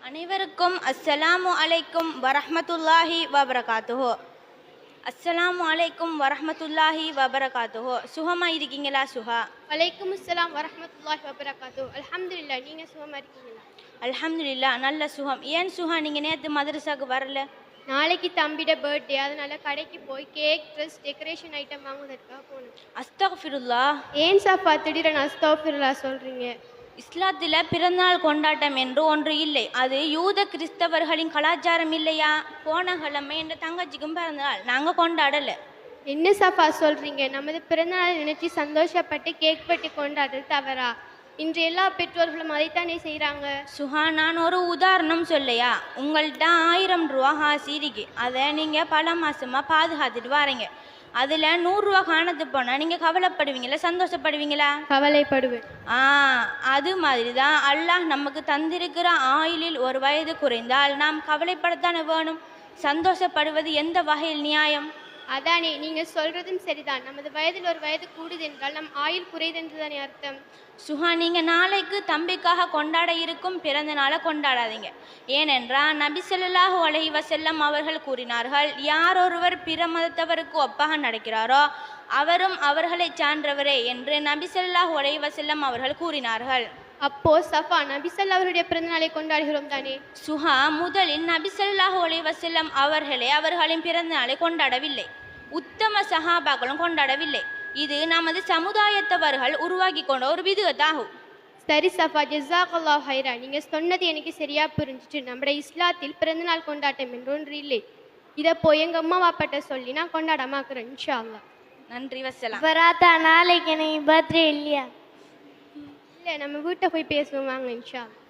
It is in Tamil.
அனைவருக்கும் அஸ்ஸலாமு அலைக்கும் வரஹ்மத்துல்லாஹி வபரகாத்துஹு. அஸ்ஸலாமு அலைக்கும் வரஹ்மத்துல்லாஹி வபரகாத்துஹு. சுகமா இருக்கீங்களா சுஹா? வலைக்கும் அஸ்ஸலாம் வரஹ்மத்துல்லாஹி வபரகாத்துஹு. அல்ஹம்துலில்லாஹ், நீங்க சுகமா இருக்கீங்களா? அல்ஹம்துலில்லாஹ், நல்ல சுகம். ஏன் சுஹா நீங்க நேற்று மதரசாக்கு வரல? நாளைக்கு தம்பிட பர்த்டே, அதனால கடைக்கு போய் கேக், ட்ரெஸ், டெக்கரேஷன் ஐட்டம் வாங்குவதற்காக போகணும். அஸ்தக்ஃபிருல்லாஹ். ஏன் சஃபா திடீரென அஸ்தக்ஃபிருல்லாஹ் சொல்றீங்க? இஸ்லாத்தில் பிறந்தநாள் கொண்டாட்டம் என்று ஒன்று இல்லை. அது யூத கிறிஸ்தவர்களின் கலாச்சாரம் இல்லையா? போன கிழமை என்ற தங்கச்சிக்கும் பிறந்தநாள், நாங்கள் கொண்டாடலை. என்ன சஃபா சொல்றீங்க? நமது பிறந்தநாள் நினைச்சு சந்தோஷப்பட்டு கேக் வெட்டி கொண்டாடுறது தவறா? இன்று எல்லா பெற்றோர்களும் அதைத்தானே செய்கிறாங்க. சுஹா, நான் ஒரு உதாரணம் சொல்லையா? உங்கள்கிட்ட 1000 ரூபா காசு இருக்கு, அதை நீங்கள் பல மாசமாக பாதுகாத்துட்டு வாரீங்க. அதில் 100 ரூபா காணத்து போனால் நீங்கள் கவலைப்படுவீங்களா, சந்தோஷப்படுவீங்களா? கவலைப்படுவேன். அது மாதிரி தான் அல்லாஹ் நமக்கு தந்திருக்கிற ஆயுளில் ஒரு வயது குறைந்தால் நாம் கவலைப்படத்தானே வேணும். சந்தோஷப்படுவது எந்த வகையில் நியாயம்? அதானே, நீங்க சொல்றதும் சரிதான். நமது வயதில் ஒரு வயது கூடுது என்றால் நம் ஆயுள் குறைதென்று தானே அர்த்தம். சுஹா, நீங்கள் நாளைக்கு தம்பிக்காக கொண்டாட இருக்கும் பிறந்த நாளை கொண்டாடாதீங்க. ஏனென்றால் நபி ஸல்லல்லாஹு அலைஹி வஸல்லம் அவர்கள் கூறினார்கள், யார் ஒருவர் பிற மதத்தவருக்கு ஒப்பாக நடக்கிறாரோ அவரும் அவர்களை சான்றவரே என்று நபி ஸல்லல்லாஹு அலைஹி வஸல்லம் அவர்கள் கூறினார்கள். அப்போ சஃபா, நபிசல்லா அவருடைய பிறந்தநாளை கொண்டாடுகிறோம் தானே? சுஹா, முதலில் நபி ஸல்லல்லாஹு அலைஹி வஸல்லம் அவர்களே அவர்களின் பிறந்த நாளை கொண்டாடவில்லை. உத்தம சஹாபாக்களும் கொண்டாடவில்லை. இது நமது சமுதாயத்தவர்கள் உருவாக்கி கொண்ட ஒரு விதுவத்தாகும். சரி சஃபா, ஜஸாக்கல்லாஹு ஹைரா. நீங்க சொன்னது எனக்கு சரியா புரிஞ்சிச்சு. நம்முடைய இஸ்லாத்தில் பிறந்தநாள் கொண்டாட்டம் என்று ஒன்று இல்லை. இதை போய் எங்க அம்மா வாப்பாட்ட சொல்லி நான் கொண்டாடமாக்குறேன் இன்ஷா அல்லாஹ். நன்றி, வசலாம். பராத்தா, நாளைக்கு எனக்கு பர்த்டே இல்லையா? இல்லை, நம்ம வீட்டை போய் பேசுவோம் வாங்க இன்ஷா அல்லாஹ்.